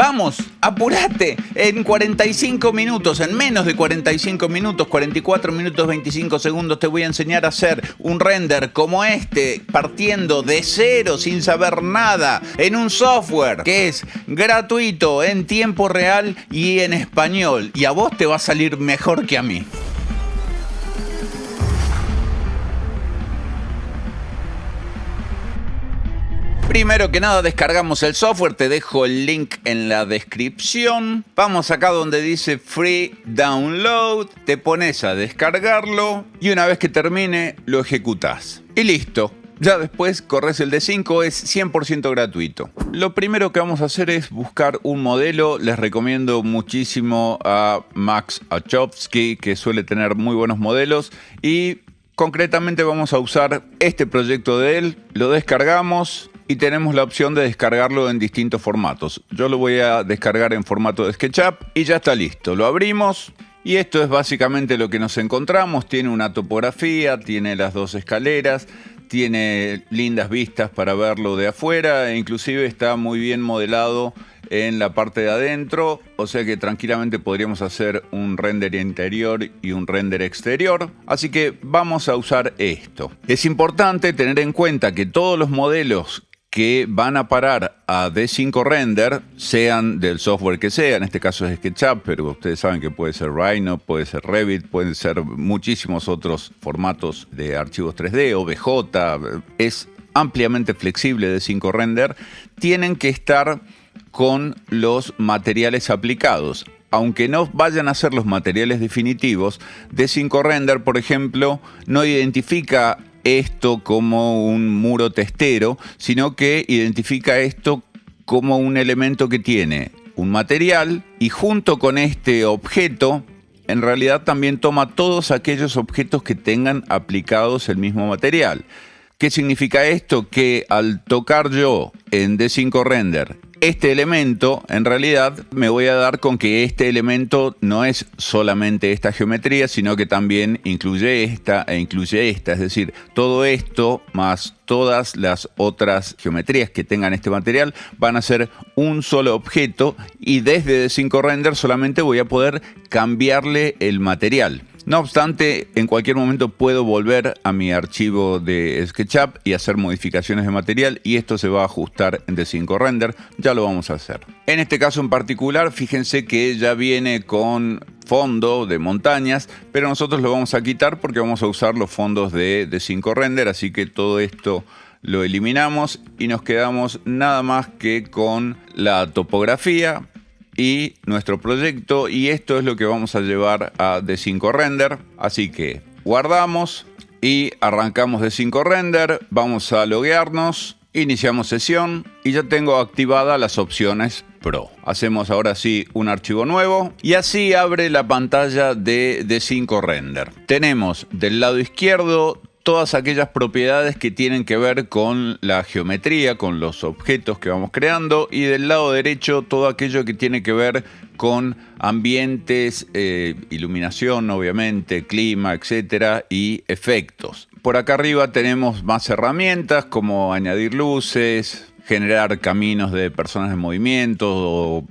Vamos, apúrate. En 45 minutos, en menos de 45 minutos, 44 minutos 25 segundos, te voy a enseñar a hacer un render como este, partiendo de cero, sin saber nada, en un software que es gratuito, en tiempo real y en español. Y a vos te va a salir mejor que a mí. Primero que nada descargamos el software, te dejo el link en la descripción. Vamos acá donde dice Free Download, te pones a descargarlo y una vez que termine lo ejecutás. Y listo. Ya después corres el D5, es 100% gratuito. Lo primero que vamos a hacer es buscar un modelo. Les recomiendo muchísimo a Max Achowski, que suele tener muy buenos modelos. Y concretamente vamos a usar este proyecto de él. Lo descargamos y tenemos la opción de descargarlo en distintos formatos. Yo lo voy a descargar en formato de SketchUp y ya está listo. Lo abrimos y esto es básicamente lo que nos encontramos. Tiene una topografía, tiene las dos escaleras, tiene lindas vistas para verlo de afuera e inclusive está muy bien modelado en la parte de adentro, o sea que tranquilamente podríamos hacer un render interior y un render exterior. Así que vamos a usar esto. Es importante tener en cuenta que todos los modelos que van a parar a D5 Render, sean del software que sea, en este caso es SketchUp, pero ustedes saben que puede ser Rhino, puede ser Revit, pueden ser muchísimos otros formatos de archivos 3D, OBJ, es ampliamente flexible D5 Render, tienen que estar con los materiales aplicados. Aunque no vayan a ser los materiales definitivos, D5 Render, por ejemplo, no identifica esto como un muro testero, sino que identifica esto como un elemento que tiene un material y junto con este objeto, en realidad también toma todos aquellos objetos que tengan aplicados el mismo material. ¿Qué significa esto? Que al tocar yo en D5 Render este elemento, en realidad me voy a dar con que este elemento no es solamente esta geometría, sino que también incluye esta e incluye esta. Es decir, todo esto más todas las otras geometrías que tengan este material van a ser un solo objeto y desde D5 Render solamente voy a poder cambiarle el material. No obstante, en cualquier momento puedo volver a mi archivo de SketchUp y hacer modificaciones de material y esto se va a ajustar en D5 Render, ya lo vamos a hacer. En este caso en particular, fíjense que ya viene con fondo de montañas, pero nosotros lo vamos a quitar porque vamos a usar los fondos de D5 Render, así que todo esto lo eliminamos y nos quedamos nada más que con la topografía y nuestro proyecto, y esto es lo que vamos a llevar a D5 Render. Así que guardamos y arrancamos D5 Render, vamos a loguearnos, iniciamos sesión y ya tengo activadas las opciones Pro. Hacemos ahora sí un archivo nuevo y así abre la pantalla de D5 Render. Tenemos del lado izquierdo todas aquellas propiedades que tienen que ver con la geometría, con los objetos que vamos creando, y del lado derecho todo aquello que tiene que ver con ambientes, iluminación obviamente, clima, etcétera, y efectos. Por acá arriba tenemos más herramientas como añadir luces, generar caminos de personas en movimiento o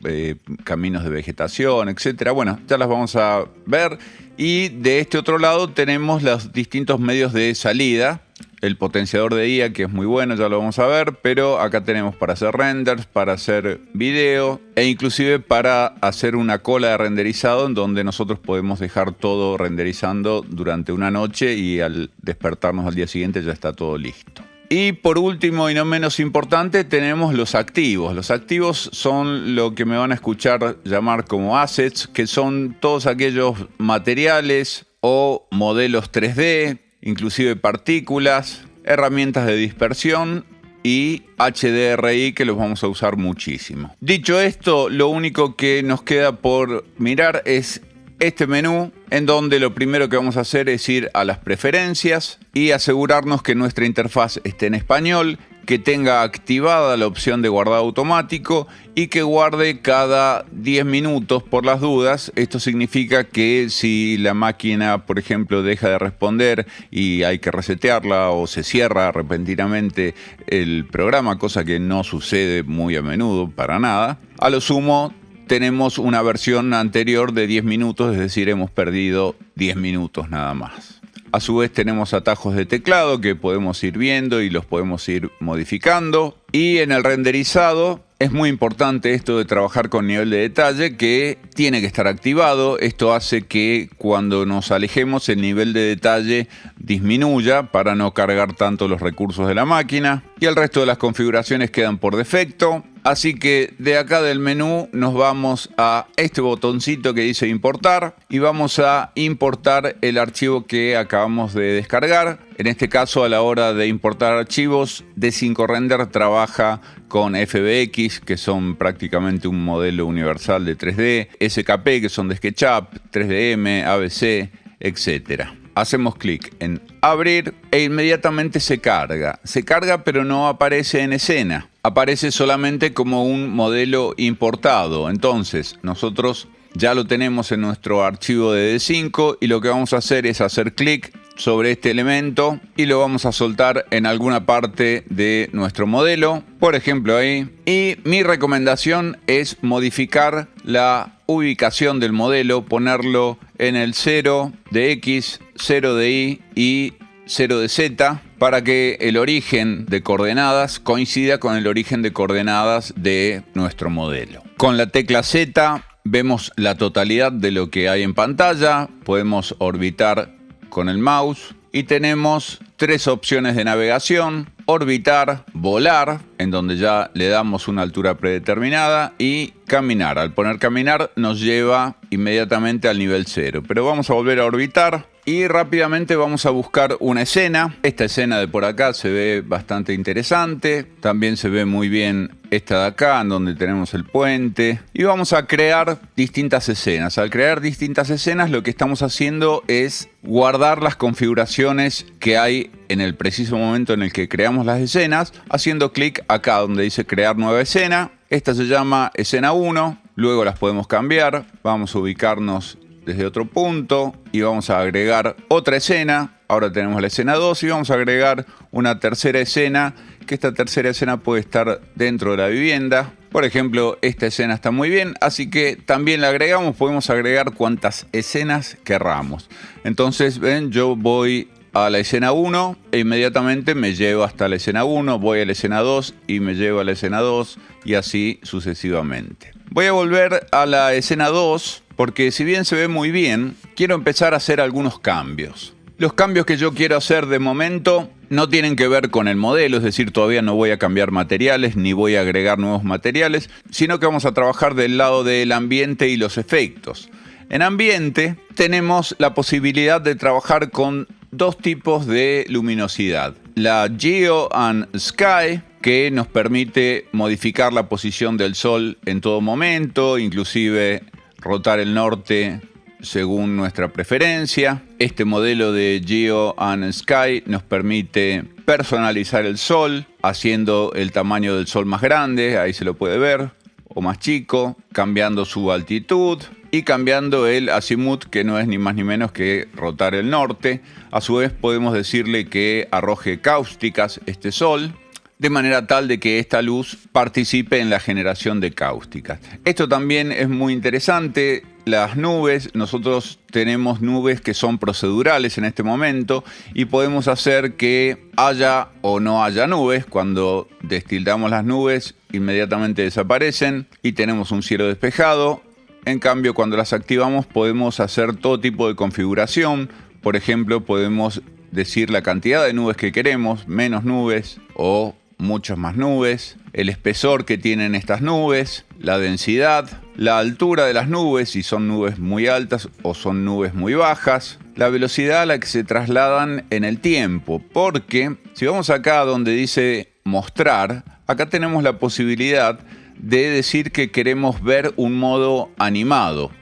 caminos de vegetación, etcétera. Bueno, ya las vamos a ver. Y de este otro lado tenemos los distintos medios de salida. El potenciador de IA, que es muy bueno, ya lo vamos a ver, pero acá tenemos para hacer renders, para hacer video e inclusive para hacer una cola de renderizado en donde nosotros podemos dejar todo renderizando durante una noche y al despertarnos al día siguiente ya está todo listo. Y por último y no menos importante tenemos los activos. Los activos son lo que me van a escuchar llamar como assets, que son todos aquellos materiales o modelos 3D, inclusive partículas, herramientas de dispersión y HDRI que los vamos a usar muchísimo. Dicho esto, lo único que nos queda por mirar es este menú en donde lo primero que vamos a hacer es ir a las preferencias y asegurarnos que nuestra interfaz esté en español, que tenga activada la opción de guardado automático y que guarde cada 10 minutos por las dudas. Esto significa que si la máquina, por ejemplo, deja de responder y hay que resetearla o se cierra repentinamente el programa, cosa que no sucede muy a menudo para nada, a lo sumo tenemos una versión anterior de 10 minutos, es decir, hemos perdido 10 minutos nada más. A su vez tenemos atajos de teclado que podemos ir viendo y los podemos ir modificando. Y en el renderizado es muy importante esto de trabajar con nivel de detalle, que tiene que estar activado. Esto hace que cuando nos alejemos el nivel de detalle disminuya para no cargar tanto los recursos de la máquina. Y el resto de las configuraciones quedan por defecto. Así que de acá del menú nos vamos a este botoncito que dice importar y vamos a importar el archivo que acabamos de descargar. En este caso, a la hora de importar archivos, D5 Render trabaja con FBX, que son prácticamente un modelo universal de 3D, SKP, que son de SketchUp, 3DM, ABC, etc. Hacemos clic en abrir e inmediatamente se carga. Se carga, pero no aparece en escena. Aparece solamente como un modelo importado. Entonces, nosotros ya lo tenemos en nuestro archivo de D5 y lo que vamos a hacer es hacer clic sobre este elemento y lo vamos a soltar en alguna parte de nuestro modelo, por ejemplo ahí. Y mi recomendación es modificar la ubicación del modelo, ponerlo en el 0 de X, 0 de Y y 0 de Z, para que el origen de coordenadas coincida con el origen de coordenadas de nuestro modelo. Con la tecla Z vemos la totalidad de lo que hay en pantalla, podemos orbitar con el mouse y tenemos tres opciones de navegación: orbitar, volar, en donde ya le damos una altura predeterminada, y caminar. Al poner caminar nos lleva inmediatamente al nivel 0, pero vamos a volver a orbitar y rápidamente vamos a buscar una escena. Esta escena de por acá se ve bastante interesante, también se ve muy bien esta de acá, en donde tenemos el puente, y vamos a crear distintas escenas. Al crear distintas escenas, lo que estamos haciendo es guardar las configuraciones que hay en el preciso momento en el que creamos las escenas, haciendo clic acá donde dice crear nueva escena. Esta se llama escena 1, luego las podemos cambiar, vamos a ubicarnos desde otro punto y vamos a agregar otra escena. Ahora tenemos la escena 2 y vamos a agregar una tercera escena, que esta tercera escena puede estar dentro de la vivienda. Por ejemplo, esta escena está muy bien, así que también la agregamos. Podemos agregar cuantas escenas querramos. Entonces, ven, yo voy a la escena 1 e inmediatamente me llevo hasta la escena 1, voy a la escena 2 y me llevo a la escena 2 y así sucesivamente. Voy a volver a la escena 2 porque si bien se ve muy bien, quiero empezar a hacer algunos cambios. Los cambios que yo quiero hacer de momento no tienen que ver con el modelo, es decir, todavía no voy a cambiar materiales ni voy a agregar nuevos materiales, sino que vamos a trabajar del lado del ambiente y los efectos. En ambiente tenemos la posibilidad de trabajar con dos tipos de luminosidad. La Geo and Sky, que nos permite modificar la posición del sol en todo momento, inclusive rotar el norte según nuestra preferencia. Este modelo de Geo and Sky nos permite personalizar el sol, haciendo el tamaño del sol más grande, ahí se lo puede ver, o más chico, cambiando su altitud y cambiando el azimut, que no es ni más ni menos que rotar el norte. A su vez podemos decirle que arroje cáusticas este sol, de manera tal de que esta luz participe en la generación de cáusticas. Esto también es muy interesante. Las nubes, nosotros tenemos nubes que son procedurales en este momento y podemos hacer que haya o no haya nubes. Cuando destildamos las nubes, inmediatamente desaparecen y tenemos un cielo despejado. En cambio, cuando las activamos podemos hacer todo tipo de configuración. Por ejemplo, podemos decir la cantidad de nubes que queremos, menos nubes o muchas más nubes, el espesor que tienen estas nubes, la densidad, la altura de las nubes, si son nubes muy altas o son nubes muy bajas, la velocidad a la que se trasladan en el tiempo, porque si vamos acá donde dice mostrar, acá tenemos la posibilidad de decir que queremos ver un modo animado.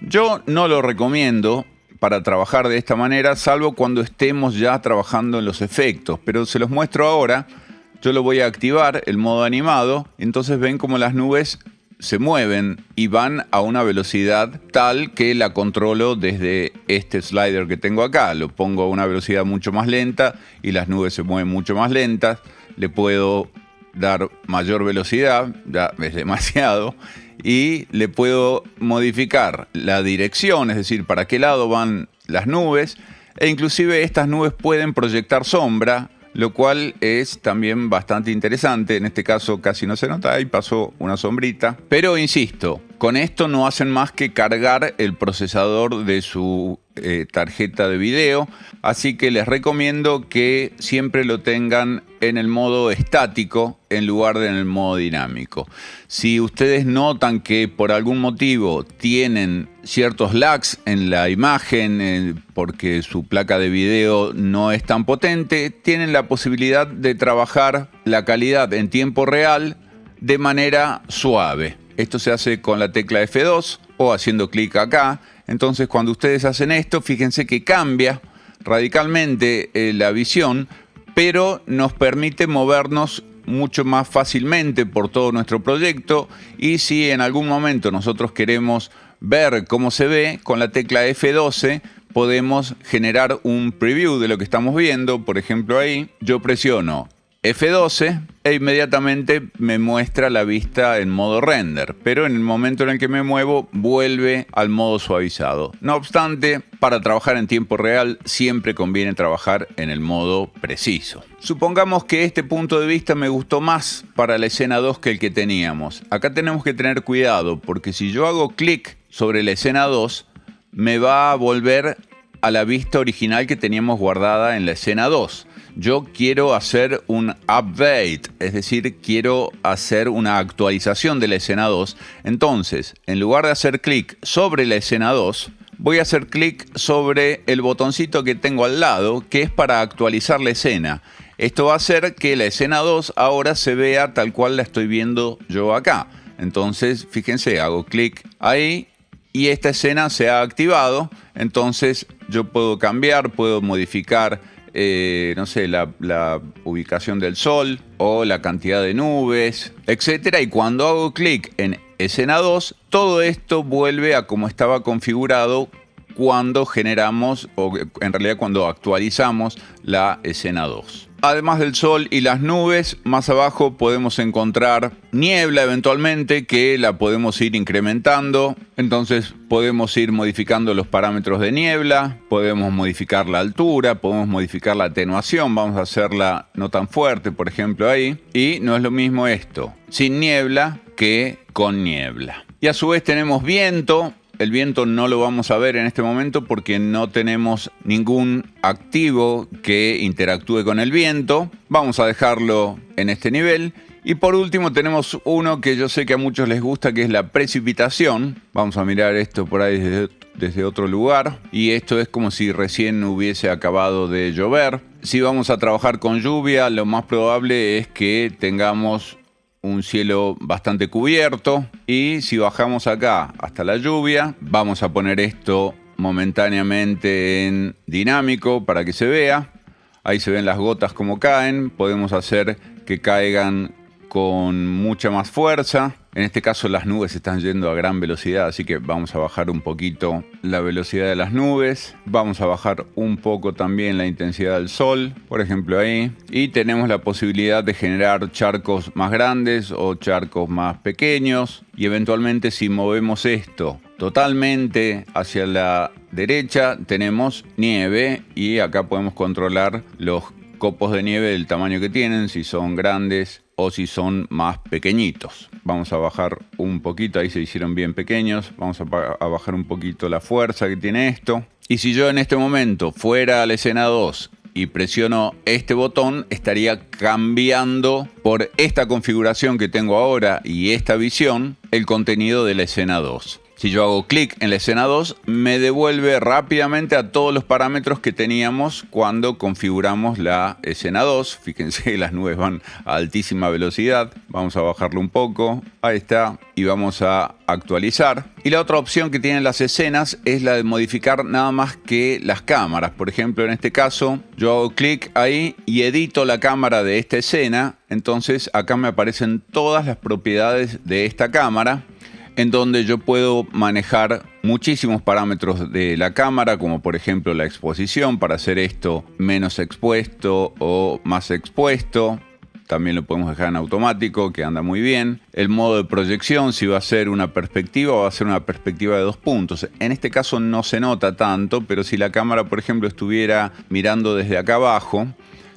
Yo no lo recomiendo para trabajar de esta manera, salvo cuando estemos ya trabajando en los efectos, pero se los muestro ahora yo lo voy a activar, el modo animado. Entonces ven como las nubes se mueven y van a una velocidad tal que la controlo desde este slider que tengo acá. Lo pongo a una velocidad mucho más lenta y las nubes se mueven mucho más lentas. Le puedo dar mayor velocidad, ya es demasiado, y le puedo modificar la dirección, es decir, para qué lado van las nubes, e inclusive estas nubes pueden proyectar sombra, lo cual es también bastante interesante. En este caso casi no se nota, ahí pasó una sombrita. Pero insisto, con esto no hacen más que cargar el procesador de su tarjeta de video. Así que les recomiendo que siempre lo tengan en el modo estático en lugar de en el modo dinámico. Si ustedes notan que por algún motivo tienen ciertos lags en la imagen porque su placa de video no es tan potente, tienen la posibilidad de trabajar la calidad en tiempo real de manera suave. Esto se hace con la tecla F2 o haciendo clic acá. Entonces cuando ustedes hacen esto, fíjense que cambia radicalmente la visión, pero nos permite movernos mucho más fácilmente por todo nuestro proyecto. Y si en algún momento nosotros queremos ver cómo se ve, con la tecla F12 podemos generar un preview de lo que estamos viendo. Por ejemplo, ahí yo presiono F12 e inmediatamente me muestra la vista en modo render, pero en el momento en el que me muevo vuelve al modo suavizado. No obstante, para trabajar en tiempo real siempre conviene trabajar en el modo preciso. Supongamos que este punto de vista me gustó más para la escena 2 que el que teníamos. Acá tenemos que tener cuidado porque si yo hago clic sobre la escena 2 me va a volver a la vista original que teníamos guardada en la escena 2. Yo quiero hacer un update, es decir, quiero hacer una actualización de la escena 2. Entonces, en lugar de hacer clic sobre la escena 2, voy a hacer clic sobre el botoncito que tengo al lado, que es para actualizar la escena. Esto va a hacer que la escena 2 ahora se vea tal cual la estoy viendo yo acá. Entonces, fíjense, hago clic ahí y esta escena se ha activado. Entonces, yo puedo cambiar, puedo modificar no sé, la ubicación del sol o la cantidad de nubes, etcétera. Y cuando hago clic en escena 2, todo esto vuelve a como estaba configurado cuando generamos, o en realidad cuando actualizamos la escena 2. Además del sol y las nubes, más abajo podemos encontrar niebla eventualmente, que la podemos ir incrementando. Entonces podemos ir modificando los parámetros de niebla, podemos modificar la altura, podemos modificar la atenuación, vamos a hacerla no tan fuerte, por ejemplo ahí. Y no es lo mismo esto sin niebla que con niebla. Y a su vez tenemos viento. El viento no lo vamos a ver en este momento porque no tenemos ningún activo que interactúe con el viento. Vamos a dejarlo en este nivel. Y por último tenemos uno que yo sé que a muchos les gusta, que es la precipitación. Vamos a mirar esto por ahí desde otro lugar. Y esto es como si recién hubiese acabado de llover. Si vamos a trabajar con lluvia, lo más probable es que tengamos un cielo bastante cubierto. Y si bajamos acá hasta la lluvia, vamos a poner esto momentáneamente en dinámico para que se vea. Ahí se ven las gotas como caen. Podemos hacer que caigan con mucha más fuerza. En este caso las nubes están yendo a gran velocidad, así que vamos a bajar un poquito la velocidad de las nubes. Vamos a bajar un poco también la intensidad del sol, por ejemplo ahí. Y tenemos la posibilidad de generar charcos más grandes o charcos más pequeños. Y eventualmente, si movemos esto totalmente hacia la derecha, tenemos nieve y acá podemos controlar los copos de nieve del tamaño que tienen, si son grandes o si son más pequeñitos. Vamos a bajar un poquito, ahí se hicieron bien pequeños. Vamos a bajar un poquito la fuerza que tiene esto. Y si yo en este momento fuera a la escena 2 y presiono este botón, estaría cambiando por esta configuración que tengo ahora y esta visión el contenido de la escena 2. Si yo hago clic en la escena 2, me devuelve rápidamente a todos los parámetros que teníamos cuando configuramos la escena 2. Fíjense que las nubes van a altísima velocidad. Vamos a bajarlo un poco. Ahí está. Y vamos a actualizar. Y la otra opción que tienen las escenas es la de modificar nada más que las cámaras. Por ejemplo, en este caso, yo hago clic ahí y edito la cámara de esta escena. Entonces acá me aparecen todas las propiedades de esta cámara, en donde yo puedo manejar muchísimos parámetros de la cámara, como por ejemplo la exposición, para hacer esto menos expuesto o más expuesto. También lo podemos dejar en automático, que anda muy bien. El modo de proyección, si va a ser una perspectiva o va a ser una perspectiva de 2 puntos. En este caso no se nota tanto, pero si la cámara, por ejemplo, estuviera mirando desde acá abajo,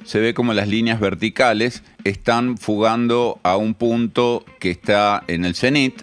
se ve como las líneas verticales están fugando a un punto que está en el cenit.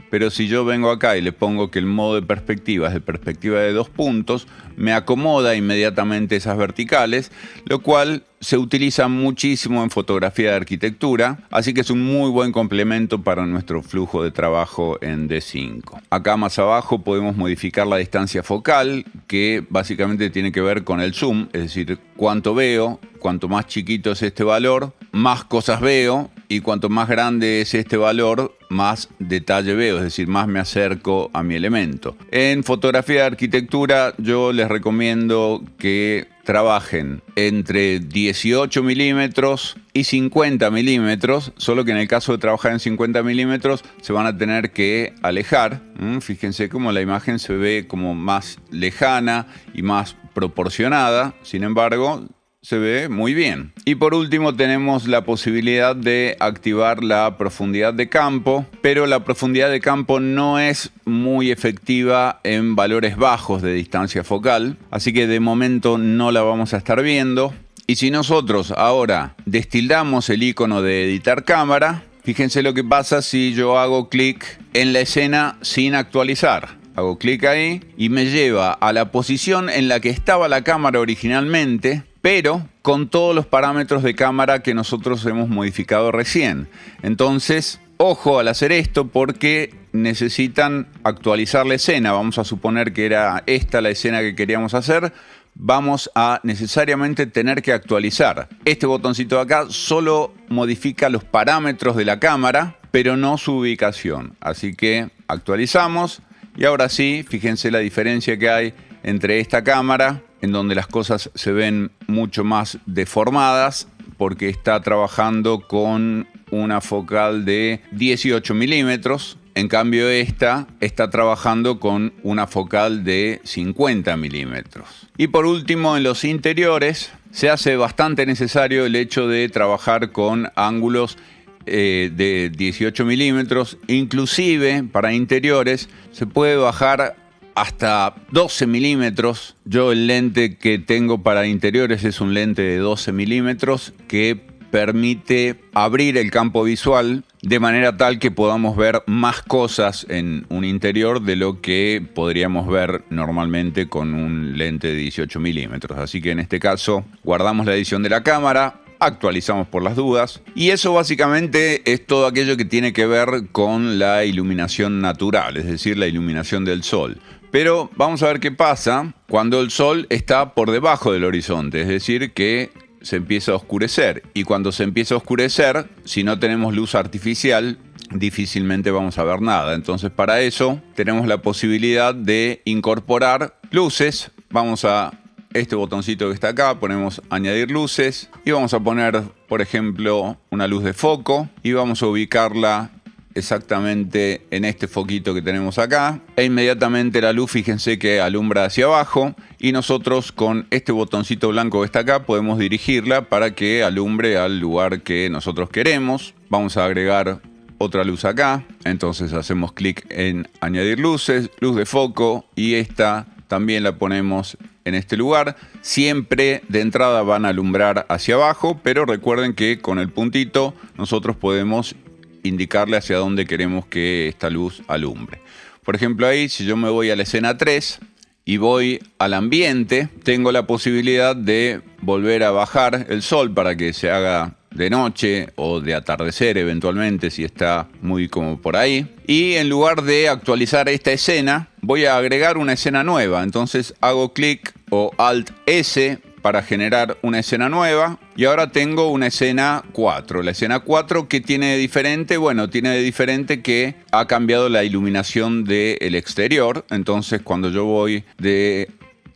Pero si yo vengo acá y le pongo que el modo de perspectiva es de perspectiva de 2 puntos, me acomoda inmediatamente esas verticales, lo cual se utiliza muchísimo en fotografía de arquitectura, así que es un muy buen complemento para nuestro flujo de trabajo en D5. Acá más abajo podemos modificar la distancia focal, que básicamente tiene que ver con el zoom, es decir, cuánto veo. Cuanto más chiquito es este valor, más cosas veo, y cuanto más grande es este valor, más detalle veo, es decir, más me acerco a mi elemento. En fotografía de arquitectura yo les recomiendo que trabajen entre 18 milímetros y 50 milímetros, solo que en el caso de trabajar en 50 milímetros se van a tener que alejar. Fíjense cómo la imagen se ve como más lejana y más proporcionada, sin embargo, se ve muy bien. Y por último tenemos la posibilidad de activar la profundidad de campo, pero la profundidad de campo no es muy efectiva en valores bajos de distancia focal, así que de momento no la vamos a estar viendo. Y si nosotros ahora destildamos el icono de editar cámara, fíjense lo que pasa si yo hago clic en la escena sin actualizar. Hago clic ahí y me lleva a la posición en la que estaba la cámara originalmente, pero con todos los parámetros de cámara que nosotros hemos modificado recién. Entonces, ojo al hacer esto porque necesitan actualizar la escena. Vamos a suponer que era esta la escena que queríamos hacer. Vamos a necesariamente tener que actualizar. Este botoncito de acá solo modifica los parámetros de la cámara, pero no su ubicación. Así que actualizamos y ahora sí, fíjense la diferencia que hay entre esta cámara, en donde las cosas se ven mucho más deformadas, porque está trabajando con una focal de 18 milímetros. En cambio, esta está trabajando con una focal de 50 milímetros. Y por último, en los interiores, se hace bastante necesario el hecho de trabajar con ángulos de 18 milímetros. Inclusive, para interiores, se puede bajar hasta 12 milímetros. Yo el lente que tengo para interiores es un lente de 12 milímetros que permite abrir el campo visual de manera tal que podamos ver más cosas en un interior de lo que podríamos ver normalmente con un lente de 18 milímetros. Así que en este caso guardamos la edición de la cámara, actualizamos por las dudas y eso básicamente es todo aquello que tiene que ver con la iluminación natural, es decir, la iluminación del sol. Pero vamos a ver qué pasa cuando el sol está por debajo del horizonte, es decir, que se empieza a oscurecer. Y cuando se empieza a oscurecer, si no tenemos luz artificial, difícilmente vamos a ver nada. Entonces, para eso tenemos la posibilidad de incorporar luces. Vamos a este botoncito que está acá, ponemos añadir luces y vamos a poner, por ejemplo, una luz de foco y vamos a ubicarla exactamente en este foquito que tenemos acá e inmediatamente la luz, fíjense que alumbra hacia abajo y nosotros con este botoncito blanco que está acá podemos dirigirla para que alumbre al lugar que nosotros queremos. Vamos a agregar otra luz acá, entonces hacemos clic en añadir luces, luz de foco y esta también la ponemos en este lugar. Siempre de entrada van a alumbrar hacia abajo, pero recuerden que con el puntito nosotros podemos indicarle hacia dónde queremos que esta luz alumbre. Por ejemplo, ahí si yo me voy a la escena 3 y voy al ambiente, tengo la posibilidad de volver a bajar el sol para que se haga de noche o de atardecer eventualmente si está muy como por ahí. Y en lugar de actualizar esta escena, voy a agregar una escena nueva. Entonces hago clic o Alt S para generar una escena nueva. Y ahora tengo una escena 4. La escena 4, ¿qué tiene de diferente? Bueno, tiene de diferente que ha cambiado la iluminación del exterior. Entonces cuando yo voy de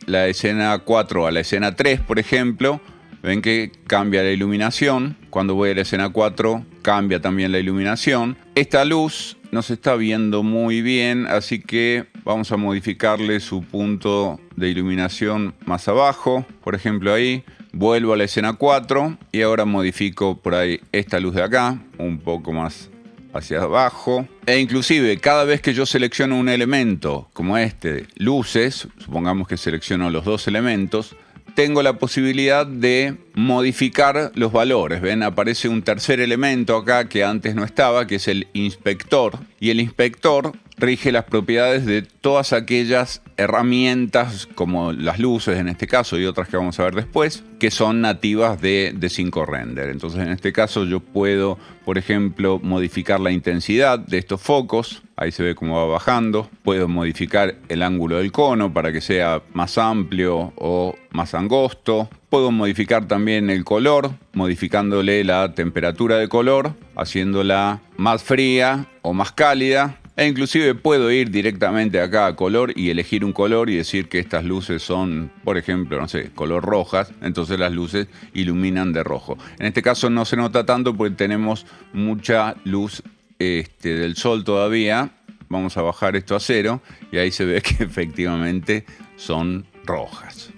la escena 4 a la escena 3, por ejemplo, ven que cambia la iluminación. Cuando voy a la escena 4, cambia también la iluminación. Esta luz no se está viendo muy bien, así que vamos a modificarle su punto de iluminación más abajo. Por ejemplo, ahí vuelvo a la escena 4 y ahora modifico por ahí esta luz de acá, un poco más hacia abajo. E inclusive cada vez que yo selecciono un elemento como este, luces, supongamos que selecciono los dos elementos, tengo la posibilidad de modificar los valores. ¿Ven? Aparece un tercer elemento acá que antes no estaba, que es el inspector. Y el inspector rige las propiedades de todas aquellas herramientas, como las luces en este caso y otras que vamos a ver después, que son nativas de D5 Render. Entonces en este caso yo puedo, por ejemplo, modificar la intensidad de estos focos. Ahí se ve cómo va bajando. Puedo modificar el ángulo del cono para que sea más amplio o más angosto. Puedo modificar también el color, modificándole la temperatura de color, haciéndola más fría o más cálida. E inclusive puedo ir directamente acá a color y elegir un color y decir que estas luces son, por ejemplo, no sé, color rojas. Entonces las luces iluminan de rojo. En este caso no se nota tanto porque tenemos mucha luz del sol todavía. Vamos a bajar esto a 0 y ahí se ve que efectivamente son rojas.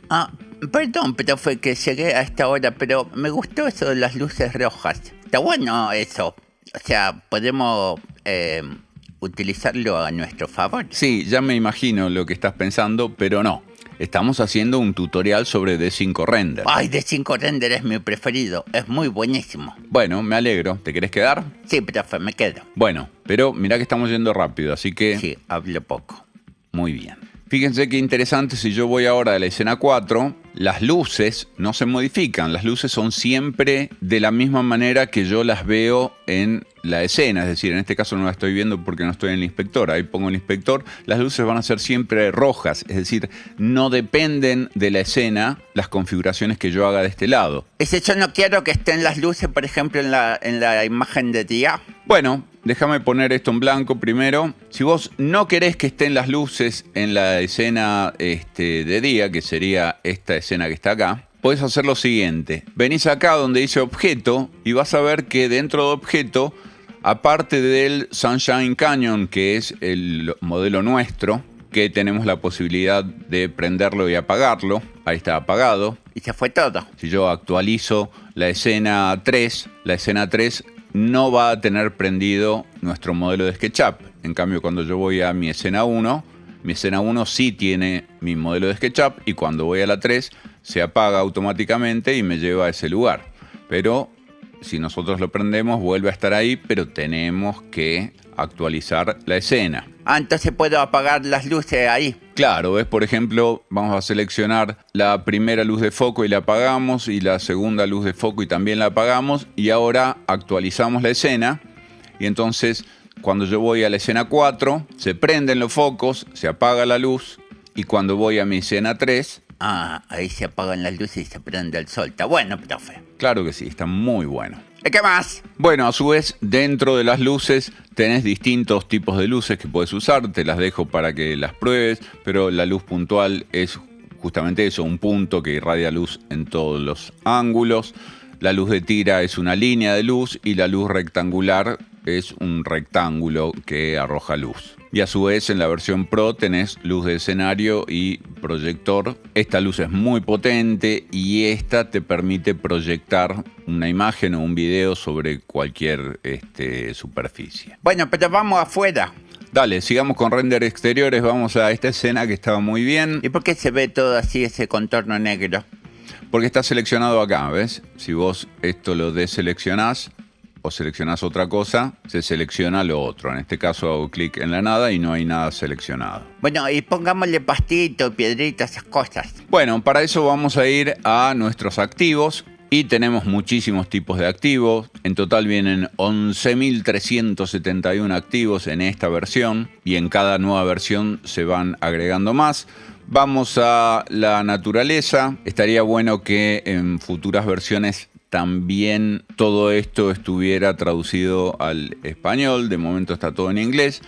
Perdón, pero fue que llegué a esta hora, pero me gustó eso de las luces rojas. Está bueno eso. O sea, podemos utilizarlo a nuestro favor. Sí, ya me imagino lo que estás pensando, pero no. Estamos haciendo un tutorial sobre D5 Render. Ay, D5 Render es mi preferido. Es muy buenísimo. Bueno, me alegro. ¿Te querés quedar? Sí, profe, me quedo. Bueno, pero mirá que estamos yendo rápido, así que... Sí, hablo poco. Muy bien. Fíjense qué interesante, si yo voy ahora a la escena 4, las luces no se modifican. Las luces son siempre de la misma manera que yo las veo en la escena. Es decir, en este caso no la estoy viendo porque no estoy en el inspector. Ahí pongo el inspector. Las luces van a ser siempre rojas. Es decir, no dependen de la escena las configuraciones que yo haga de este lado. ¿Y si yo no quiero que estén las luces, por ejemplo, en la imagen de día? Bueno, déjame poner esto en blanco primero. Si vos no querés que estén las luces en la escena de día, que sería esta escena que está acá, podés hacer lo siguiente. Venís acá donde dice objeto y vas a ver que dentro de objeto, aparte del Sunshine Canyon, que es el modelo nuestro, que tenemos la posibilidad de prenderlo y apagarlo. Ahí está apagado. Y se fue todo. Si yo actualizo la escena 3, la escena 3 no va a tener prendido nuestro modelo de SketchUp. En cambio, cuando yo voy a mi escena 1, mi escena 1 sí tiene mi modelo de SketchUp y cuando voy a la 3 se apaga automáticamente y me lleva a ese lugar. Pero si nosotros lo prendemos, vuelve a estar ahí, pero tenemos que actualizar la escena. Entonces puedo apagar las luces ahí. Claro, ¿ves? Por ejemplo, vamos a seleccionar la primera luz de foco y la apagamos, y la segunda luz de foco y también la apagamos, y ahora actualizamos la escena, y entonces cuando yo voy a la escena 4, se prenden los focos, se apaga la luz, y cuando voy a mi escena 3... ahí se apagan las luces y se prende el sol. Está bueno, profe. Claro que sí, está muy bueno. ¿Y qué más? Bueno, a su vez, dentro de las luces tenés distintos tipos de luces que puedes usar. Te las dejo para que las pruebes, pero la luz puntual es justamente eso, un punto que irradia luz en todos los ángulos. La luz de tira es una línea de luz y la luz rectangular es un rectángulo que arroja luz. Y a su vez en la versión Pro tenés luz de escenario y proyector. Esta luz es muy potente y esta te permite proyectar una imagen o un video sobre cualquier superficie. Bueno, pero vamos afuera. Dale, sigamos con render exteriores. Vamos a esta escena que estaba muy bien. ¿Y por qué se ve todo así, ese contorno negro? Porque está seleccionado acá, ¿ves? Si vos esto lo deseleccionás o seleccionás otra cosa, se selecciona lo otro. En este caso hago clic en la nada y no hay nada seleccionado. Bueno, y pongámosle pastito, piedritas, esas cosas. Bueno, para eso vamos a ir a nuestros activos Y tenemos muchísimos tipos de activos. En total vienen 11.371 activos en esta versión y en cada nueva versión se van agregando más. Vamos a la naturaleza. Estaría bueno que en futuras versiones también todo esto estuviera traducido al español. De momento está todo en inglés.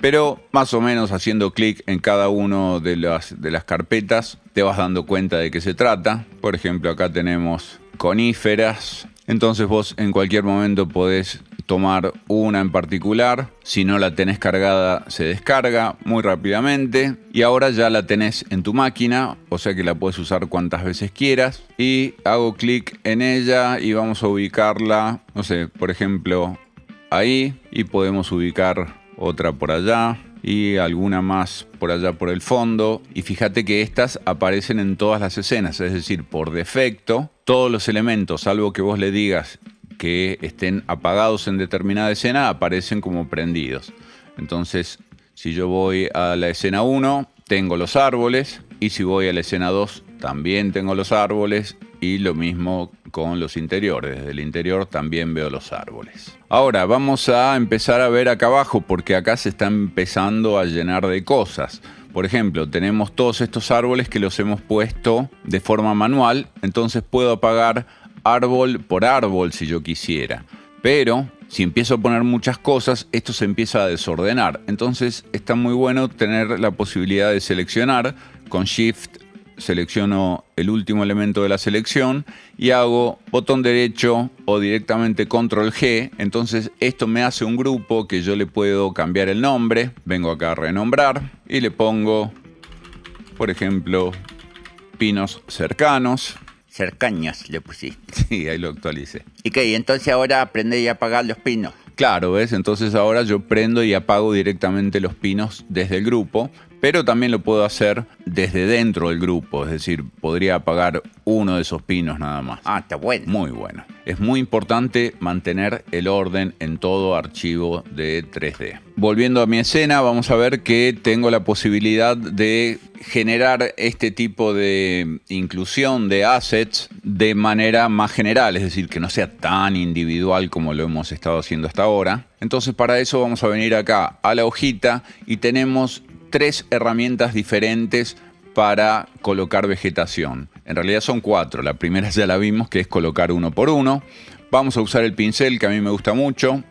Pero más o menos haciendo clic en cada una de las carpetas te vas dando cuenta de qué se trata. Por ejemplo, acá tenemos coníferas. Entonces vos en cualquier momento podés tomar una en particular. Si no la tenés cargada, se descarga muy rápidamente. Y ahora ya la tenés en tu máquina, o sea que la puedes usar cuantas veces quieras. Y hago clic en ella y vamos a ubicarla, no sé, por ejemplo, ahí. Y podemos ubicar otra por allá y alguna más por allá por el fondo. Y fíjate que estas aparecen en todas las escenas, es decir, por defecto, todos los elementos, salvo que vos le digas que estén apagados en determinada escena, aparecen como prendidos. Entonces, si yo voy a la escena 1, tengo los árboles, y si voy a la escena 2, también tengo los árboles, y lo mismo con los interiores. Desde el interior también veo los árboles. Ahora vamos a empezar a ver acá abajo, porque acá se está empezando a llenar de cosas. Por ejemplo, tenemos todos estos árboles que los hemos puesto de forma manual, entonces puedo apagar árbol por árbol si yo quisiera. Pero si empiezo a poner muchas cosas, esto se empieza a desordenar. Entonces está muy bueno tener la posibilidad de seleccionar. Con Shift selecciono el último elemento de la selección y hago botón derecho o directamente Control G. Entonces esto me hace un grupo que yo le puedo cambiar el nombre. Vengo acá a renombrar y le pongo, por ejemplo, pinos cercanos. Cercaños le pusiste. Sí, ahí lo actualicé. ¿Y qué? ¿Y entonces ahora prender y apagar los pinos? Claro, ¿ves? Entonces ahora yo prendo y apago directamente los pinos desde el grupo, pero también lo puedo hacer desde dentro del grupo, es decir, podría apagar uno de esos pinos nada más. Ah, está bueno. Muy bueno. Es muy importante mantener el orden en todo archivo de 3D. Volviendo a mi escena, vamos a ver que tengo la posibilidad de generar este tipo de inclusión de assets de manera más general, es decir, que no sea tan individual como lo hemos estado haciendo hasta ahora. Entonces para eso vamos a venir acá a la hojita y tenemos 3 herramientas diferentes para colocar vegetación. En realidad son 4. La primera ya la vimos, que es colocar uno por uno. Vamos a usar el pincel, que a mí me gusta mucho.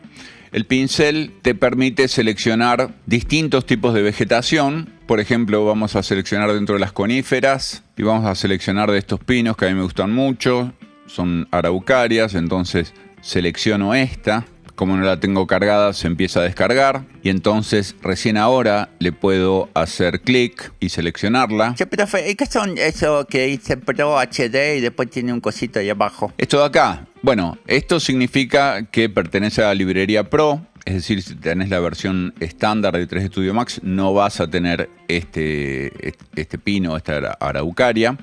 El pincel te permite seleccionar distintos tipos de vegetación. Por ejemplo, vamos a seleccionar dentro de las coníferas y vamos a seleccionar de estos pinos que a mí me gustan mucho. Son araucarias, entonces selecciono esta. Como no la tengo cargada, se empieza a descargar y entonces recién ahora le puedo hacer clic y seleccionarla. Che, profe, ¿y qué son eso que dice Pro HD y después tiene un cosito ahí abajo? Esto de acá, bueno, esto significa que pertenece a la librería Pro. Es decir, si tenés la versión estándar de 3D Studio Max, no vas a tener este pino, esta araucaria.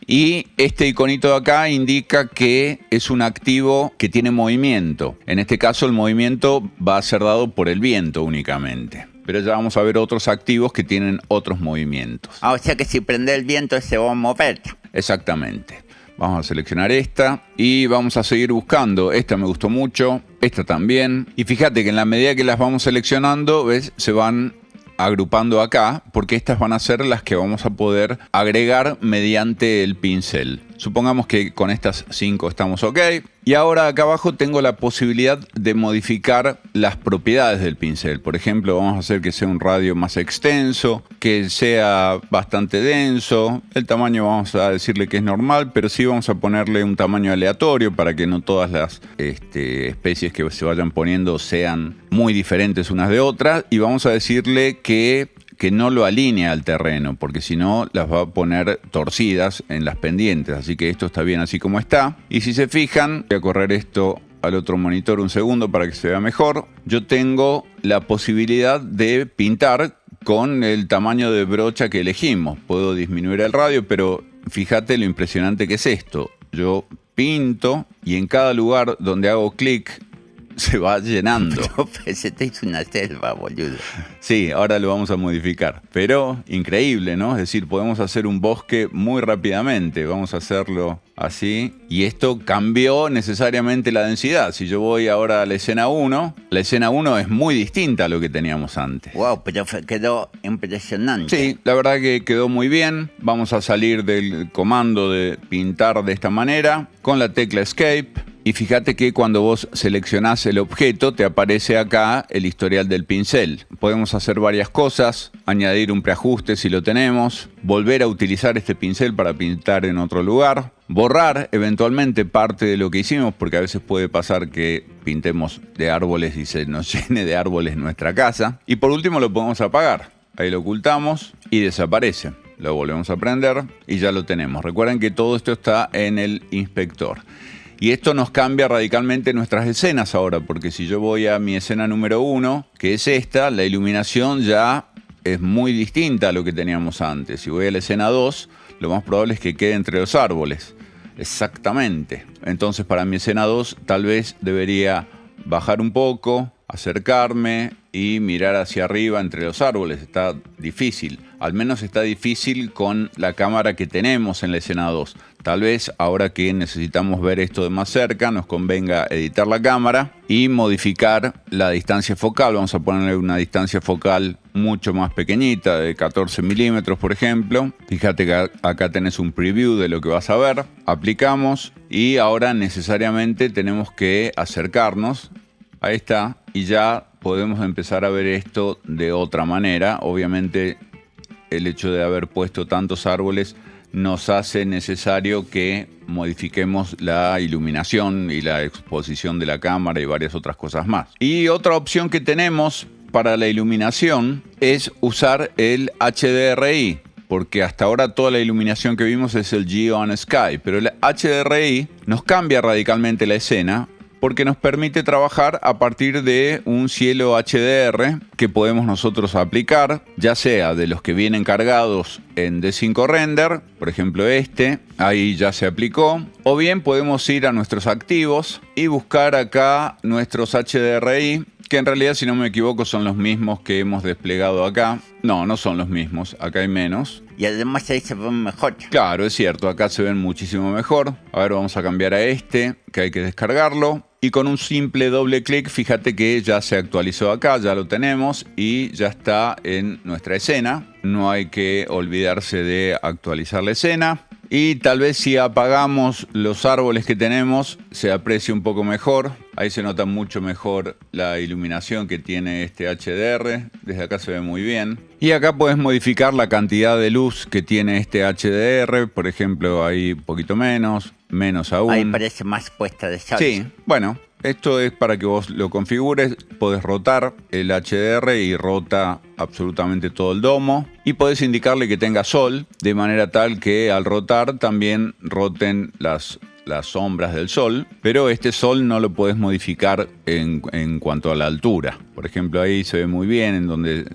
Y este iconito de acá indica que es un activo que tiene movimiento. En este caso el movimiento va a ser dado por el viento únicamente. Pero ya vamos a ver otros activos que tienen otros movimientos. Ah, o sea que si prende el viento se va a mover. Exactamente. Vamos a seleccionar esta y vamos a seguir buscando. Esta me gustó mucho, esta también. Y fíjate que en la medida que las vamos seleccionando, ¿ves? Se van agrupando acá, porque estas van a ser las que vamos a poder agregar mediante el pincel. Supongamos que con estas 5 estamos ok. Y ahora acá abajo tengo la posibilidad de modificar las propiedades del pincel. Por ejemplo, vamos a hacer que sea un radio más extenso, que sea bastante denso. El tamaño vamos a decirle que es normal, pero sí vamos a ponerle un tamaño aleatorio para que no todas las especies que se vayan poniendo sean muy diferentes unas de otras. Y vamos a decirle que no lo alinea al terreno, porque si no las va a poner torcidas en las pendientes. Así que esto está bien así como está. Y si se fijan, voy a correr esto al otro monitor un segundo para que se vea mejor. Yo tengo la posibilidad de pintar con el tamaño de brocha que elegimos. Puedo disminuir el radio, pero fíjate lo impresionante que es esto. Yo pinto y en cada lugar donde hago clic se va llenando. Profe, se te hizo una selva, boludo. Sí, ahora lo vamos a modificar. Pero increíble, ¿no? Es decir, podemos hacer un bosque muy rápidamente. Vamos a hacerlo así. Y esto cambió necesariamente la densidad. Si yo voy ahora a la escena 1 es muy distinta a lo que teníamos antes. Wow, profe, quedó impresionante. Sí, la verdad que quedó muy bien. Vamos a salir del comando de pintar de esta manera con la tecla Escape. Y fíjate que cuando vos seleccionás el objeto te aparece acá el historial del pincel. Podemos hacer varias cosas, añadir un preajuste si lo tenemos, volver a utilizar este pincel para pintar en otro lugar, borrar eventualmente parte de lo que hicimos, porque a veces puede pasar que pintemos de árboles y se nos llene de árboles nuestra casa. Y por último lo podemos apagar. Ahí lo ocultamos y desaparece. Lo volvemos a prender y ya lo tenemos. Recuerden que todo esto está en el inspector. Y esto nos cambia radicalmente nuestras escenas ahora, porque si yo voy a mi escena número 1, que es esta, la iluminación ya es muy distinta a lo que teníamos antes. Si voy a la escena 2, lo más probable es que quede entre los árboles. Exactamente. Entonces para mi escena 2 tal vez debería bajar un poco, acercarme y mirar hacia arriba entre los árboles. Está difícil. Al menos está difícil con la cámara que tenemos en la escena 2. Tal vez ahora que necesitamos ver esto de más cerca, nos convenga editar la cámara y modificar la distancia focal. Vamos a ponerle una distancia focal mucho más pequeñita, de 14 milímetros, por ejemplo. Fíjate que acá tenés un preview de lo que vas a ver. Aplicamos y ahora necesariamente tenemos que acercarnos. Ahí está. Y ya podemos empezar a ver esto de otra manera. Obviamente el hecho de haber puesto tantos árboles nos hace necesario que modifiquemos la iluminación y la exposición de la cámara y varias otras cosas más. Y otra opción que tenemos para la iluminación es usar el HDRI, porque hasta ahora toda la iluminación que vimos es el Geon Sky, pero el HDRI nos cambia radicalmente la escena porque nos permite trabajar a partir de un cielo HDR que podemos nosotros aplicar, ya sea de los que vienen cargados en D5 Render, por ejemplo ahí ya se aplicó, o bien podemos ir a nuestros activos y buscar acá nuestros HDRI, que en realidad, si no me equivoco, son los mismos que hemos desplegado acá. No, no son los mismos, acá hay menos. Y además ahí se ven mejor. Claro, es cierto, acá se ven muchísimo mejor. A ver, vamos a cambiar a que hay que descargarlo. Y con un simple doble clic, fíjate que ya se actualizó acá, ya lo tenemos y ya está en nuestra escena. No hay que olvidarse de actualizar la escena. Y tal vez si apagamos los árboles que tenemos, se aprecie un poco mejor. Ahí se nota mucho mejor la iluminación que tiene este HDR. Desde acá se ve muy bien. Y acá puedes modificar la cantidad de luz que tiene este HDR. Por ejemplo, ahí un poquito menos aún. Ahí parece más puesta de sol. Sí, bueno, esto es para que vos lo configures. Podés rotar el HDR y rota absolutamente todo el domo. Y podés indicarle que tenga sol, de manera tal que al rotar también roten las sombras del sol, pero este sol no lo podés modificar en cuanto a la altura. Por ejemplo, ahí se ve muy bien, en donde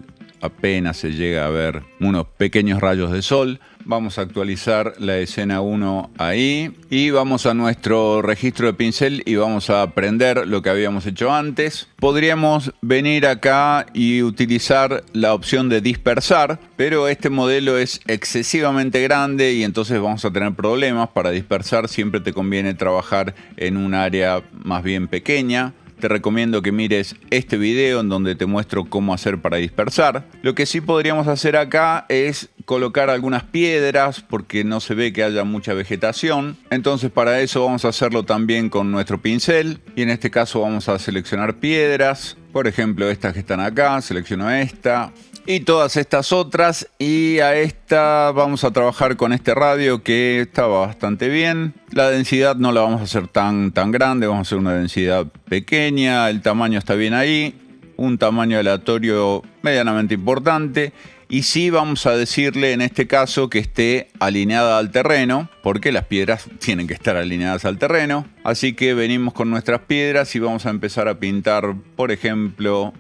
apenas se llega a ver unos pequeños rayos de sol. Vamos a actualizar la escena 1 ahí y vamos a nuestro registro de pincel y vamos a prender lo que habíamos hecho antes. Podríamos venir acá y utilizar la opción de dispersar, pero este modelo es excesivamente grande y entonces vamos a tener problemas. Para dispersar siempre te conviene trabajar en un área más bien pequeña. Te recomiendo que mires este video en donde te muestro cómo hacer para dispersar. Lo que sí podríamos hacer acá es colocar algunas piedras porque no se ve que haya mucha vegetación. Entonces para eso vamos a hacerlo también con nuestro pincel. Y en este caso vamos a seleccionar piedras. Por ejemplo, estas que están acá. Selecciono esta. Y todas estas otras, y a esta vamos a trabajar con este radio que estaba bastante bien. La densidad no la vamos a hacer tan grande, vamos a hacer una densidad pequeña, el tamaño está bien ahí, un tamaño aleatorio medianamente importante. Y sí vamos a decirle en este caso que esté alineada al terreno, porque las piedras tienen que estar alineadas al terreno. Así que venimos con nuestras piedras y vamos a empezar a pintar, por ejemplo,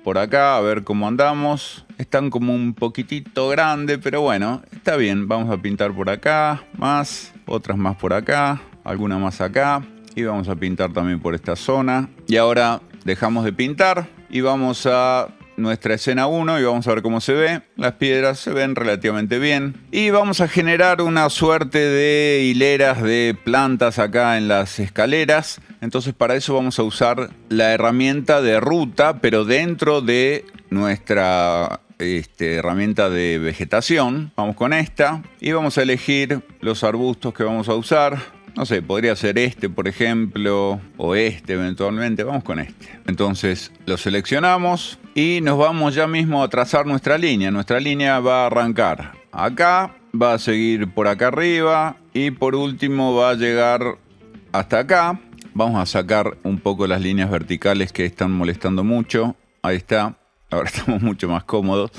por acá, a ver cómo andamos. Están como un poquitito grande, pero bueno, está bien. Vamos a pintar por acá, más, otras más por acá, alguna más acá. Y vamos a pintar también por esta zona. Y ahora dejamos de pintar y vamos a nuestra escena 1 y vamos a ver cómo se ve. Las piedras se ven relativamente bien. Y vamos a generar una suerte de hileras de plantas acá en las escaleras. Entonces para eso vamos a usar la herramienta de ruta, pero dentro de nuestra herramienta de vegetación. Vamos con esta y vamos a elegir los arbustos que vamos a usar. No sé, podría ser este, por ejemplo, o este eventualmente. Vamos con este. Entonces lo seleccionamos y nos vamos ya mismo a trazar nuestra línea. Nuestra línea va a arrancar acá, va a seguir por acá arriba y por último va a llegar hasta acá. Vamos a sacar un poco las líneas verticales que están molestando mucho. Ahí está. Ahora estamos mucho más cómodos.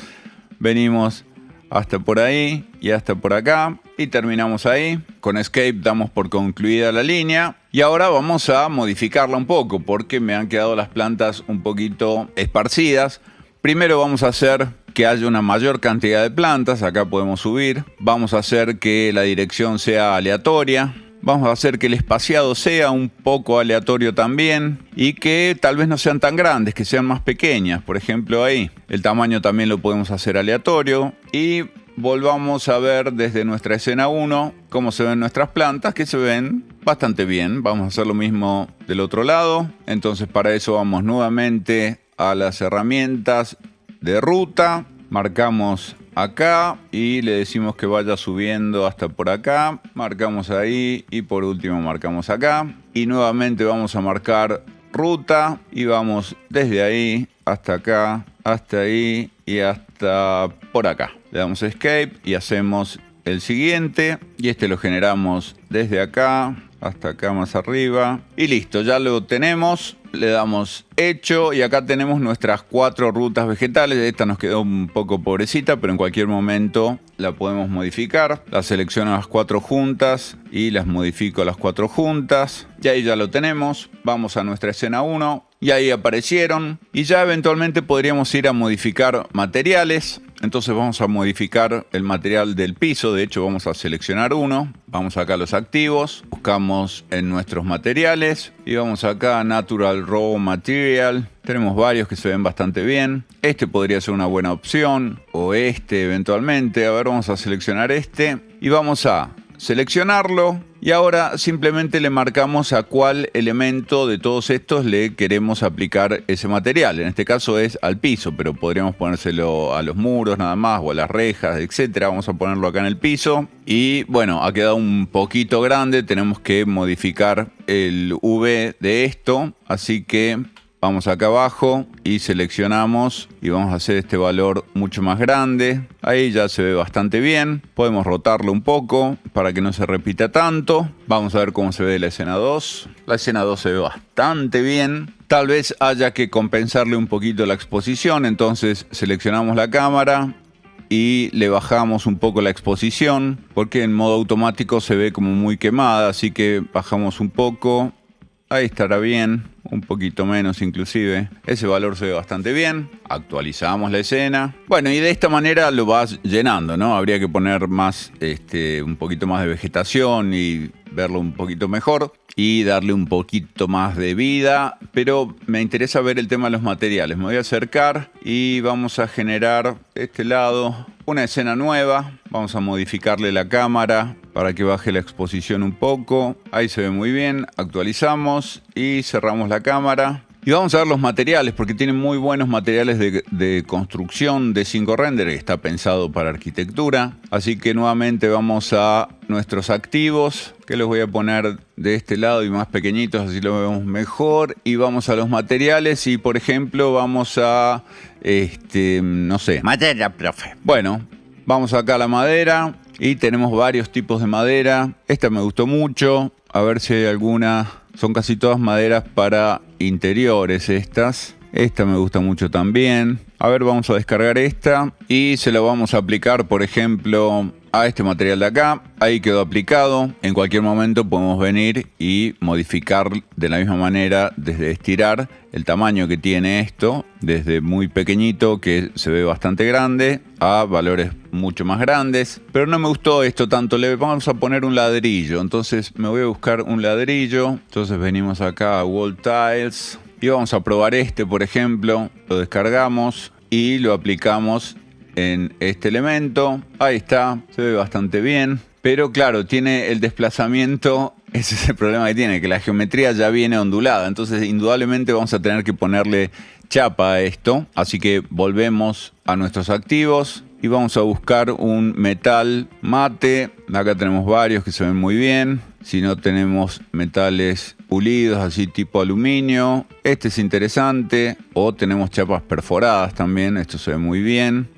Venimos hasta por ahí y hasta por acá y terminamos ahí. Con Escape damos por concluida la línea y ahora vamos a modificarla un poco porque me han quedado las plantas un poquito esparcidas. Primero vamos a hacer que haya una mayor cantidad de plantas. Acá podemos subir. Vamos a hacer que la dirección sea aleatoria. Vamos a hacer que el espaciado sea un poco aleatorio también y que tal vez no sean tan grandes, que sean más pequeñas. Por ejemplo, ahí. El tamaño también lo podemos hacer aleatorio y volvamos a ver desde nuestra escena 1 cómo se ven nuestras plantas, que se ven bastante bien. Vamos a hacer lo mismo del otro lado. Entonces para eso vamos nuevamente a las herramientas de ruta. Marcamos acá y le decimos que vaya subiendo hasta por acá. Marcamos ahí y por último marcamos acá. Y nuevamente vamos a marcar ruta y vamos desde ahí hasta acá, hasta ahí y hasta por acá. Le damos Escape y hacemos el siguiente. Y este lo generamos desde acá hasta acá más arriba. Y listo, ya lo tenemos. Le damos hecho y acá tenemos nuestras 4 rutas vegetales. Esta nos quedó un poco pobrecita, pero en cualquier momento la podemos modificar. La selecciono las 4 juntas y las modifico las 4 juntas. Y ahí ya lo tenemos. Vamos a nuestra escena 1 y ahí aparecieron. Y ya eventualmente podríamos ir a modificar materiales. Entonces vamos a modificar el material del piso. De hecho vamos a seleccionar uno. Vamos acá a los activos. Buscamos en nuestros materiales. Y vamos acá a Natural Raw Material. Tenemos varios que se ven bastante bien. Este podría ser una buena opción. O este eventualmente. A ver, vamos a seleccionar este. Y vamos a seleccionarlo. Y ahora simplemente le marcamos a cuál elemento de todos estos le queremos aplicar ese material. En este caso es al piso, pero podríamos ponérselo a los muros nada más o a las rejas, etcétera. Vamos a ponerlo acá en el piso. Y bueno, ha quedado un poquito grande. Tenemos que modificar el V de esto. Así que vamos acá abajo y seleccionamos y vamos a hacer este valor mucho más grande. Ahí ya se ve bastante bien. Podemos rotarlo un poco para que no se repita tanto. Vamos a ver cómo se ve la escena 2. La escena 2 se ve bastante bien. Tal vez haya que compensarle un poquito la exposición. Entonces seleccionamos la cámara y le bajamos un poco la exposición porque en modo automático se ve como muy quemada. Así que bajamos un poco. Ahí estará bien, un poquito menos inclusive. Ese valor se ve bastante bien. Actualizamos la escena. Bueno, y de esta manera lo vas llenando, ¿no? Habría que poner más, un poquito más de vegetación y verlo un poquito mejor. Y darle un poquito más de vida. Pero me interesa ver el tema de los materiales. Me voy a acercar y vamos a generar de este lado una escena nueva. Vamos a modificarle la cámara para que baje la exposición un poco. Ahí se ve muy bien. Actualizamos y cerramos la cámara. Y vamos a ver los materiales porque tienen muy buenos materiales de construcción de 5 render. Está pensado para arquitectura. Así que nuevamente vamos a nuestros activos, que los voy a poner de este lado y más pequeñitos, así lo vemos mejor. Y vamos a los materiales y, por ejemplo, vamos a, no sé. Madera, profe. Bueno, vamos acá a la madera y tenemos varios tipos de madera. Esta me gustó mucho. A ver si hay alguna. Son casi todas maderas para interiores estas. Esta me gusta mucho también. A ver, vamos a descargar esta y se la vamos a aplicar, por ejemplo, a este material de acá. Ahí quedó aplicado. En cualquier momento podemos venir y modificar de la misma manera, desde estirar el tamaño que tiene esto, desde muy pequeñito, que se ve bastante grande, a valores mucho más grandes. Pero no me gustó esto tanto. Le vamos a poner un ladrillo. Entonces me voy a buscar un ladrillo. Entonces venimos acá a Wall Tiles. Y vamos a probar este, por ejemplo. Lo descargamos y lo aplicamos en este elemento. Ahí está, se ve bastante bien. Pero claro, tiene el desplazamiento, ese es el problema que tiene, que la geometría ya viene ondulada. Entonces indudablemente vamos a tener que ponerle chapa a esto. Así que volvemos a nuestros activos y vamos a buscar un metal mate. Acá tenemos varios que se ven muy bien. Si no, tenemos metales pulidos, así tipo aluminio. Este es interesante. O tenemos chapas perforadas también. Esto se ve muy bien.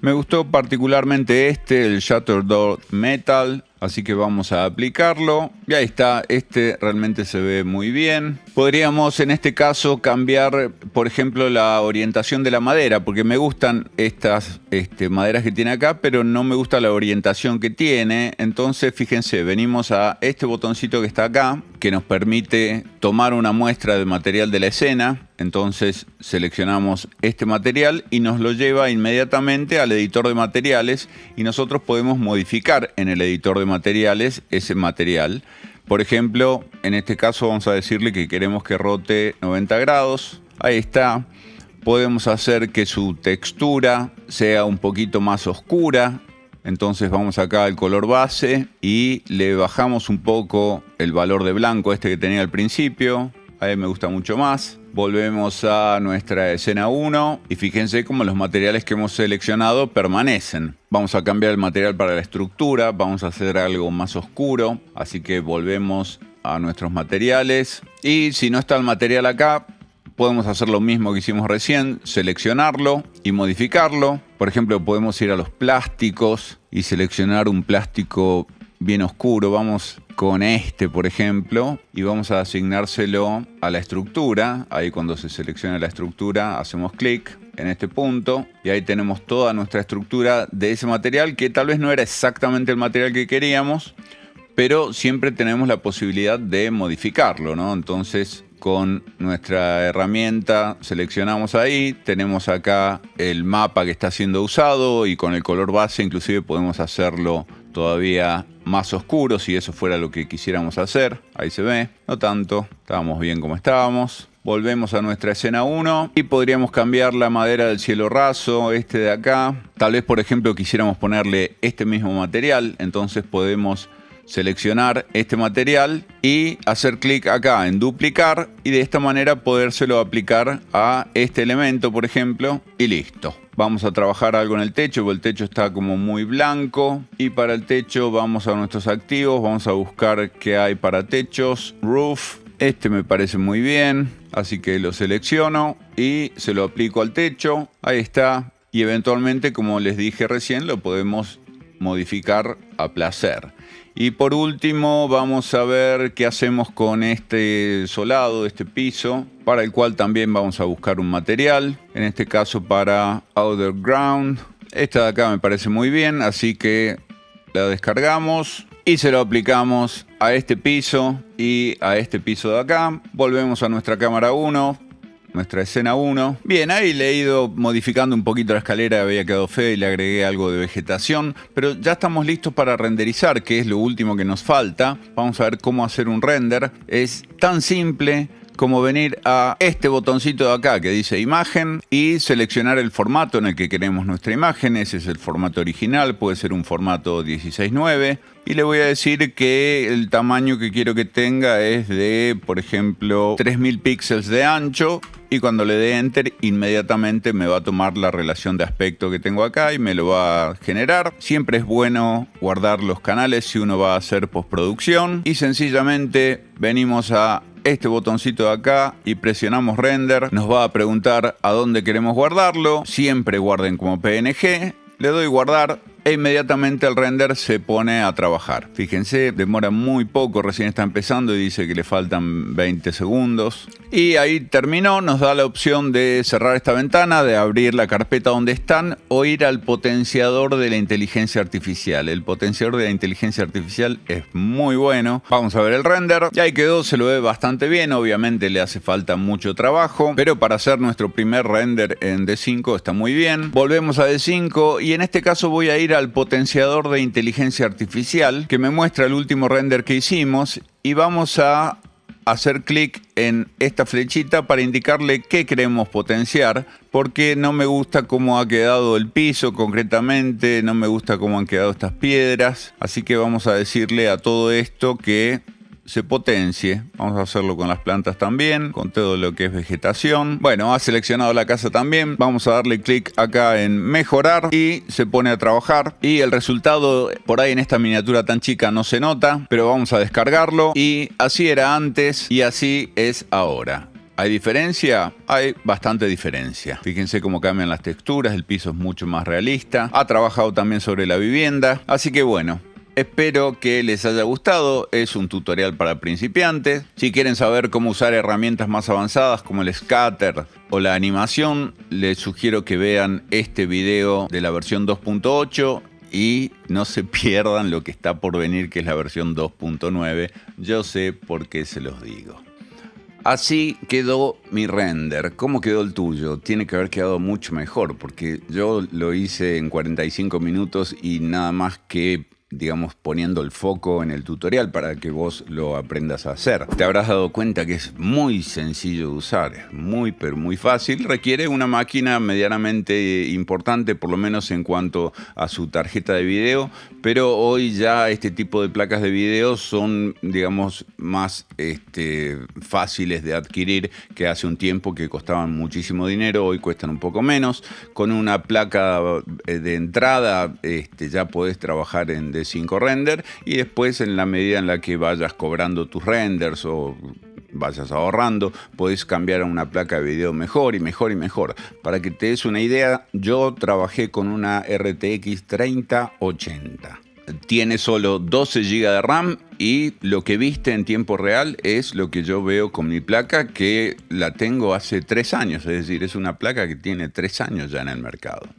Me gustó particularmente este, el Shattered Metal. Así que vamos a aplicarlo. Y ahí está, este realmente se ve muy bien. Podríamos en este caso cambiar, por ejemplo, la orientación de la madera, porque me gustan estas maderas que tiene acá, pero no me gusta la orientación que tiene. Entonces, fíjense, venimos a este botoncito que está acá, que nos permite tomar una muestra de material de la escena. Entonces, seleccionamos este material y nos lo lleva inmediatamente al editor de materiales y nosotros podemos modificar en el editor de materiales ese material. Por ejemplo, en este caso vamos a decirle que queremos que rote 90 grados. Ahí está. Podemos hacer que su textura sea un poquito más oscura. Entonces vamos acá al color base y le bajamos un poco el valor de blanco este que tenía al principio. A mí me gusta mucho más. Volvemos a nuestra escena 1 y fíjense cómo los materiales que hemos seleccionado permanecen. Vamos a cambiar el material para la estructura, vamos a hacer algo más oscuro, así que volvemos a nuestros materiales. Y si no está el material acá, podemos hacer lo mismo que hicimos recién, seleccionarlo y modificarlo. Por ejemplo, podemos ir a los plásticos y seleccionar un plástico bien oscuro. Vamos con este, por ejemplo, y vamos a asignárselo a la estructura. Ahí cuando se selecciona la estructura hacemos clic en este punto y ahí tenemos toda nuestra estructura de ese material, que tal vez no era exactamente el material que queríamos, pero siempre tenemos la posibilidad de modificarlo, ¿no? Entonces, con nuestra herramienta seleccionamos ahí, tenemos acá el mapa que está siendo usado y con el color base inclusive podemos hacerlo todavía más oscuro si eso fuera lo que quisiéramos hacer. Ahí se ve, no tanto, estábamos bien como estábamos. Volvemos a nuestra escena 1 y podríamos cambiar la madera del cielo raso, este de acá. Tal vez, por ejemplo, quisiéramos ponerle este mismo material, entonces podemos seleccionar este material y hacer clic acá en duplicar y de esta manera podérselo aplicar a este elemento, por ejemplo, y listo. Vamos a trabajar algo en el techo, porque el techo está como muy blanco. Y para el techo vamos a nuestros activos, vamos a buscar qué hay para techos. Roof, este me parece muy bien, así que lo selecciono y se lo aplico al techo. Ahí está. Y eventualmente, como les dije recién, lo podemos modificar a placer. Y por último vamos a ver qué hacemos con este solado, este piso, para el cual también vamos a buscar un material, en este caso para Outer Ground. Esta de acá me parece muy bien, así que la descargamos y se lo aplicamos a este piso y a este piso de acá. Volvemos a nuestra cámara 1. Nuestra escena 1. Bien, ahí le he ido modificando un poquito la escalera, había quedado fea y le agregué algo de vegetación, pero ya estamos listos para renderizar, que es lo último que nos falta. Vamos a ver cómo hacer un render. Es tan simple como venir a este botoncito de acá que dice imagen y seleccionar el formato en el que queremos nuestra imagen. Ese es el formato original, puede ser un formato 16:9 y le voy a decir que el tamaño que quiero que tenga es de, por ejemplo, 3000 píxeles de ancho. Y cuando le dé Enter, inmediatamente me va a tomar la relación de aspecto que tengo acá y me lo va a generar. Siempre es bueno guardar los canales si uno va a hacer postproducción. Y sencillamente venimos a este botoncito de acá y presionamos Render. Nos va a preguntar a dónde queremos guardarlo. Siempre guarden como PNG. Le doy guardar e inmediatamente el render se pone a trabajar. Fíjense, demora muy poco, recién está empezando y dice que le faltan 20 segundos. Y ahí terminó, nos da la opción de cerrar esta ventana, de abrir la carpeta donde están o ir al potenciador de la inteligencia artificial. El potenciador de la inteligencia artificial es muy bueno. Vamos a ver el render. Y ahí quedó, se lo ve bastante bien. Obviamente le hace falta mucho trabajo, pero para hacer nuestro primer render en D5 está muy bien. Volvemos a D5 y en este caso voy a ir al potenciador de inteligencia artificial que me muestra el último render que hicimos y vamos a hacer clic en esta flechita para indicarle qué queremos potenciar, porque no me gusta cómo ha quedado el piso concretamente, no me gusta cómo han quedado estas piedras, así que vamos a decirle a todo esto que se potencie. Vamos a hacerlo con las plantas también, con todo lo que es vegetación. Bueno, ha seleccionado la casa también. Vamos a darle clic acá en mejorar y se pone a trabajar. Y el resultado por ahí en esta miniatura tan chica no se nota, pero vamos a descargarlo. Y así era antes y así es ahora. ¿Hay diferencia? Hay bastante diferencia. Fíjense cómo cambian las texturas, el piso es mucho más realista. Ha trabajado también sobre la vivienda. Así que bueno, espero que les haya gustado. Es un tutorial para principiantes. Si quieren saber cómo usar herramientas más avanzadas como el scatter o la animación, les sugiero que vean este video de la versión 2.8 y no se pierdan lo que está por venir, que es la versión 2.9. Yo sé por qué se los digo. Así quedó mi render. ¿Cómo quedó el tuyo? Tiene que haber quedado mucho mejor, porque yo lo hice en 45 minutos y nada más que, digamos, poniendo el foco en el tutorial para que vos lo aprendas a hacer. Te habrás dado cuenta que es muy sencillo de usar, es muy pero muy fácil. Requiere una máquina medianamente importante, por lo menos en cuanto a su tarjeta de video, pero hoy ya este tipo de placas de video son, digamos, más fáciles de adquirir que hace un tiempo, que costaban muchísimo dinero. Hoy cuestan un poco menos. Con una placa de entrada ya podés trabajar en D5 render, y después, en la medida en la que vayas cobrando tus renders o vayas ahorrando, podés cambiar a una placa de video mejor y mejor y mejor. Para que te des una idea, yo trabajé con una RTX 3080. Tiene solo 12 GB de RAM y lo que viste en tiempo real es lo que yo veo con mi placa, que la tengo hace 3 años. Es decir, es una placa que tiene 3 años ya en el mercado.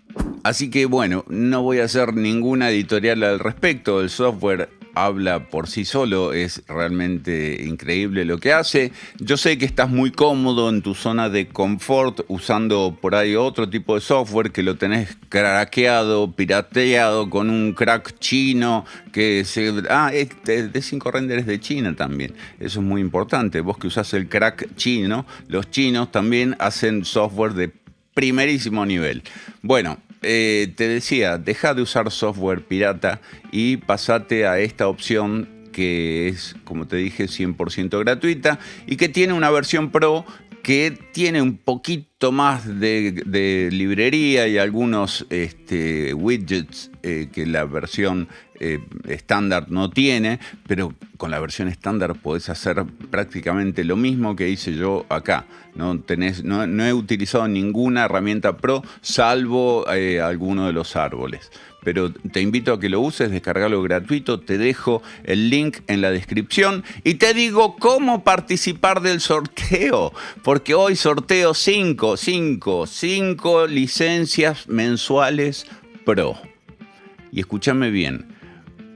Así que bueno, no voy a hacer ninguna editorial al respecto. El software habla por sí solo, es realmente increíble lo que hace. Yo sé que estás muy cómodo en tu zona de confort usando por ahí otro tipo de software, que lo tenés craqueado, pirateado con un crack chino que se... D5 Render es de China también. Eso es muy importante. Vos que usás el crack chino, los chinos también hacen software de primerísimo nivel. Bueno, te decía, deja de usar software pirata y pasate a esta opción que es, como te dije, 100% gratuita y que tiene una versión Pro que tiene un poquito más de librería y algunos widgets que la versión estándar no tiene, pero con la versión estándar podés hacer prácticamente lo mismo que hice yo acá. No he utilizado ninguna herramienta Pro salvo alguno de los árboles. Pero te invito a que lo uses, descargalo gratuito, te dejo el link en la descripción y te digo cómo participar del sorteo, porque hoy sorteo 5 licencias mensuales Pro. Y escúchame bien,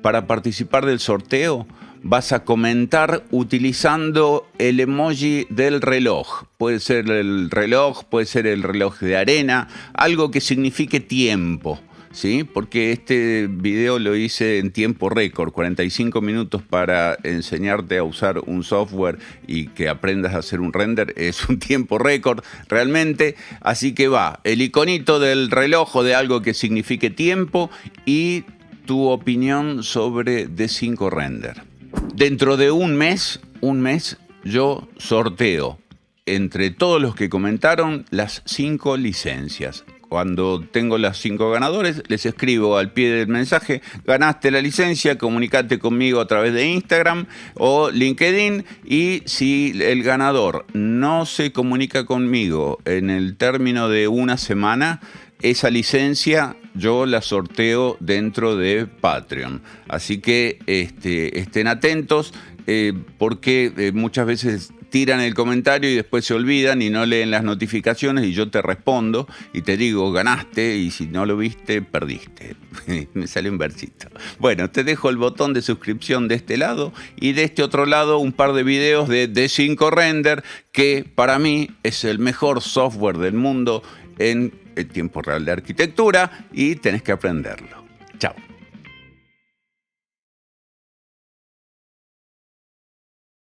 para participar del sorteo vas a comentar utilizando el emoji del reloj. Puede ser el reloj, puede ser el reloj de arena, algo que signifique tiempo. ¿Sí? Porque este video lo hice en tiempo récord, 45 minutos para enseñarte a usar un software y que aprendas a hacer un render. Es un tiempo récord realmente, así que va, el iconito del reloj o de algo que signifique tiempo y tu opinión sobre D5 Render. Dentro de un mes yo sorteo entre todos los que comentaron las 5 licencias. Cuando tengo las 5 ganadores, les escribo al pie del mensaje: ganaste la licencia, comunicate conmigo a través de Instagram o LinkedIn. Y si el ganador no se comunica conmigo en el término de una semana, esa licencia yo la sorteo dentro de Patreon. Así que estén atentos porque muchas veces tiran el comentario y después se olvidan y no leen las notificaciones, y yo te respondo y te digo ganaste, y si no lo viste, perdiste. Me sale un versito. Bueno, te dejo el botón de suscripción de este lado y de este otro lado un par de videos de D5 Render, que para mí es el mejor software del mundo en tiempo real de arquitectura y tenés que aprenderlo. Chao.